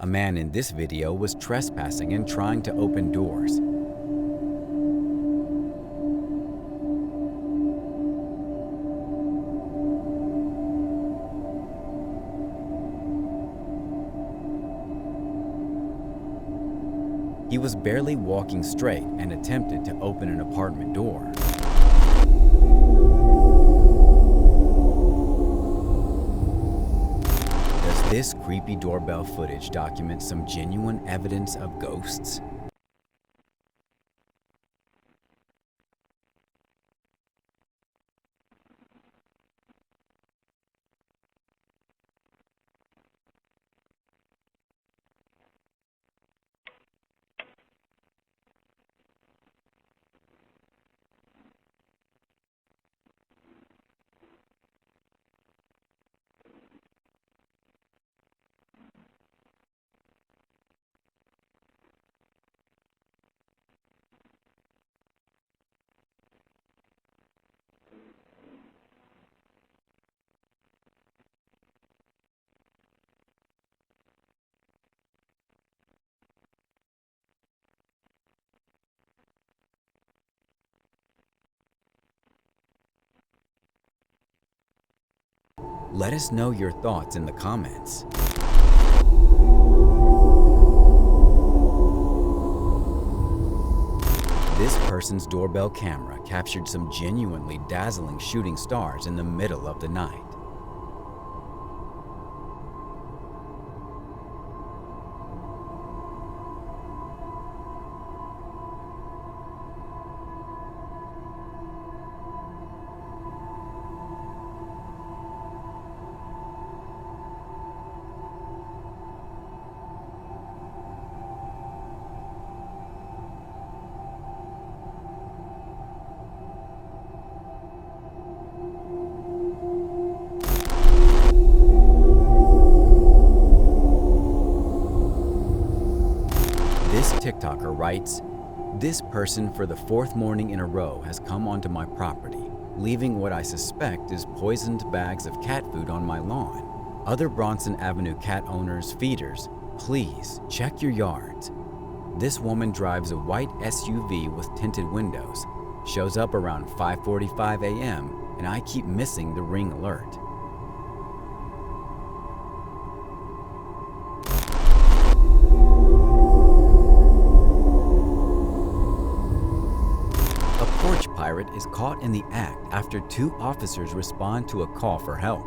A man in this video was trespassing and trying to open doors. He was barely walking straight and attempted to open an apartment door. Does this creepy doorbell footage document some genuine evidence of ghosts? Let us know your thoughts in the comments. This person's doorbell camera captured some genuinely dazzling shooting stars in the middle of the night. This TikToker writes, "This person for the fourth morning in a row has come onto my property, leaving what I suspect is poisoned bags of cat food on my lawn. Other Bronson Avenue cat owners, feeders, please check your yards. This woman drives a white SUV with tinted windows, shows up around 5:45 a.m., and I keep missing the ring alert." A porch pirate is caught in the act after 2 officers respond to a call for help.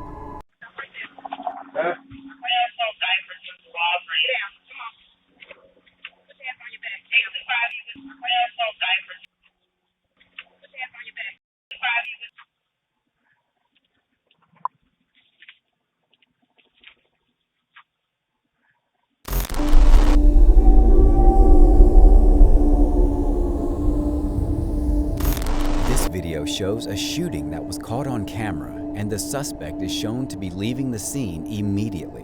This video shows a shooting that was caught on camera, and the suspect is shown to be leaving the scene immediately.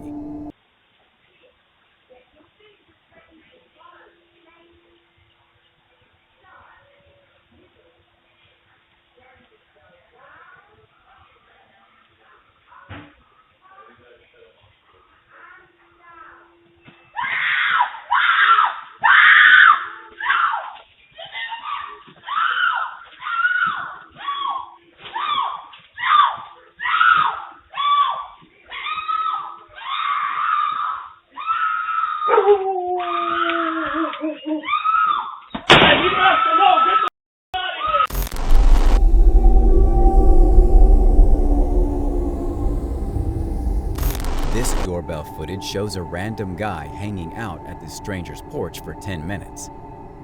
This doorbell footage shows a random guy hanging out at the stranger's porch for 10 minutes.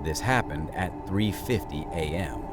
This happened at 3:50 a.m.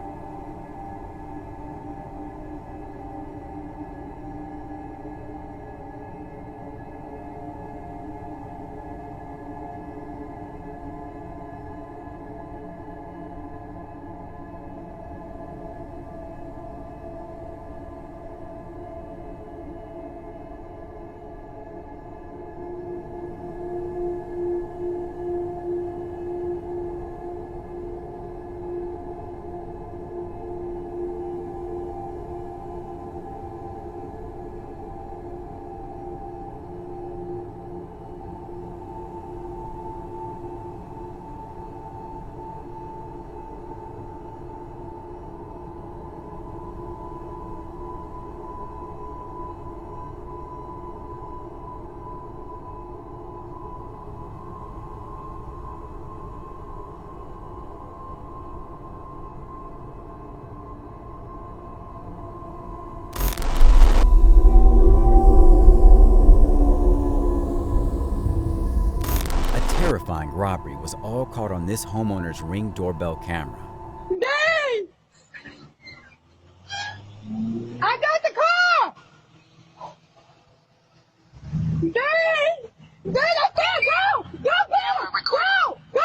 terrifying robbery was all caught on this homeowner's Ring doorbell camera. Dang! I got the car! Dang! Dang, I can't go! Go, Bill! Go! Go!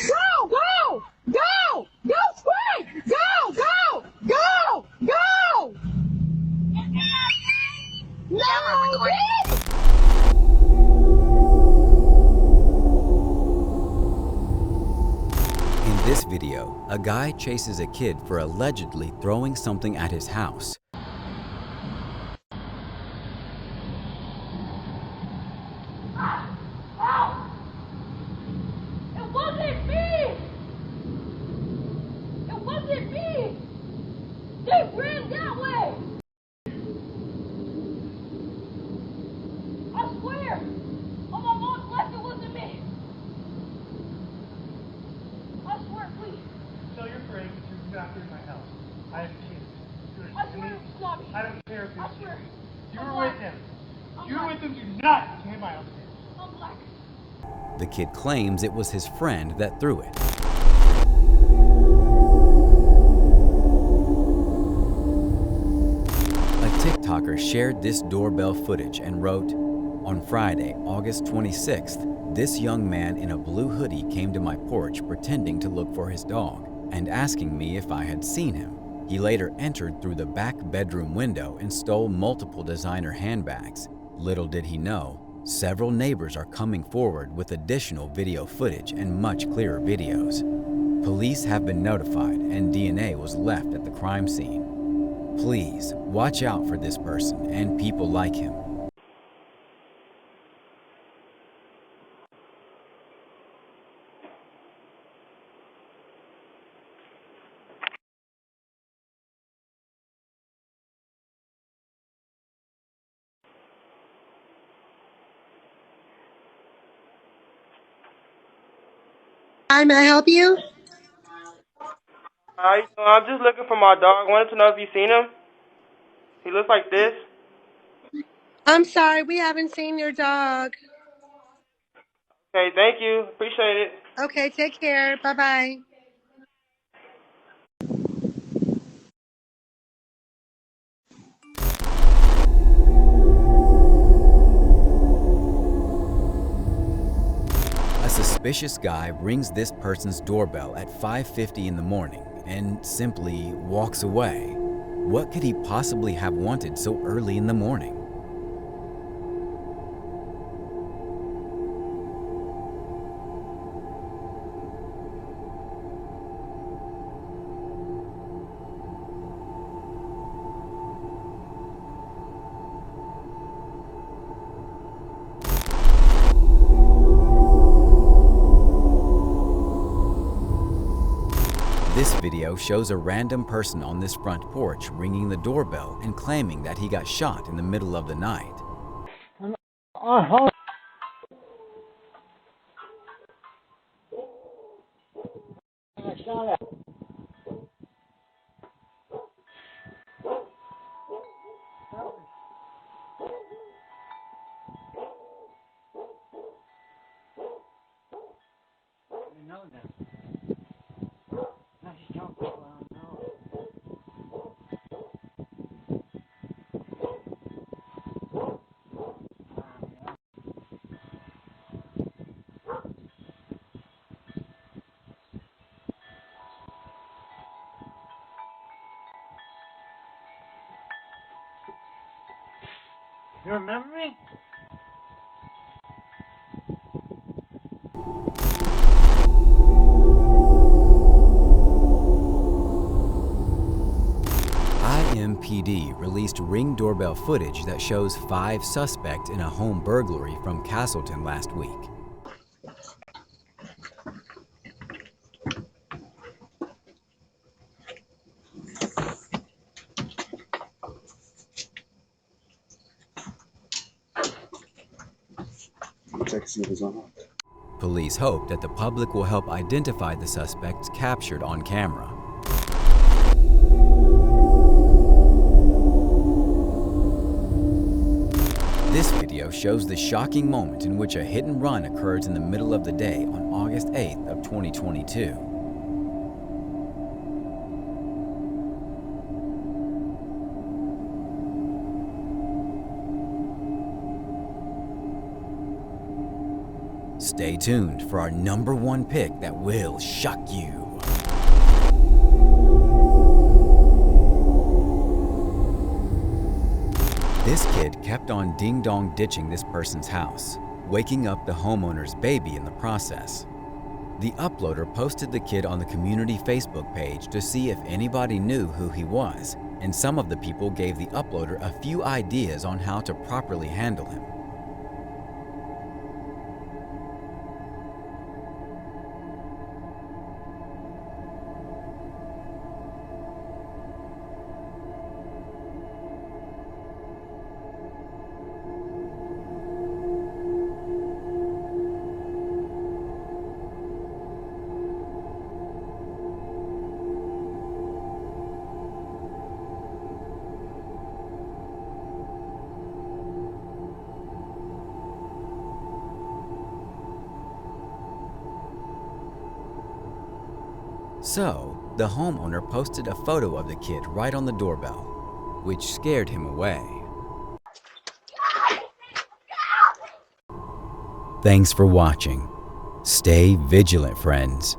Go! Go! Go! Go, Spring! Go! Go! Go! Go! No, bitch! In this video, a guy chases a kid for allegedly throwing something at his house. It wasn't me! It wasn't me! They ran that way! I swear! On my mom's life, it wasn't me! I swear, please. Tell your friend to do not in my house. I have kids. I swear it was not me. I don't care if I it's swear. you. I'm You were black. with them. I'm You were black. with them. Do not come in my house. I'm black. The kid claims it was his friend that threw it. A TikToker shared this doorbell footage and wrote, "On Friday, August 26th, this young man in a blue hoodie came to my porch pretending to look for his dog and asking me if I had seen him. He later entered through the back bedroom window and stole multiple designer handbags. Little did he know, several neighbors are coming forward with additional video footage and much clearer videos. Police have been notified and DNA was left at the crime scene. Please watch out for this person and people like him." Hi, may I help you? Hi, I'm just looking for my dog. Wanted to know if you seen him. He looks like this. I'm sorry, we haven't seen your dog. Okay, thank you. Appreciate it. Okay, take care. Bye-bye. A suspicious guy rings this person's doorbell at 5:50 in the morning and simply walks away. What could he possibly have wanted so early in the morning? This video shows a random person on this front porch ringing the doorbell and claiming that he got shot in the middle of the night. You remember me? IMPD released Ring doorbell footage that shows 5 suspects in a home burglary from Castleton last week. Check to see if it's on. Police hope that the public will help identify the suspects captured on camera. This video video shows the shocking moment in which a hit and run occurs in the middle of the day on August 8th of 2022. Stay tuned for our #1 pick that will shock you. This kid kept on ding-dong ditching this person's house, waking up the homeowner's baby in the process. The uploader posted the kid on the community Facebook page to see if anybody knew who he was, and some of the people gave the uploader a few ideas on how to properly handle him. So, the homeowner posted a photo of the kid right on the doorbell, which scared him away. Thanks for watching. Stay vigilant, friends.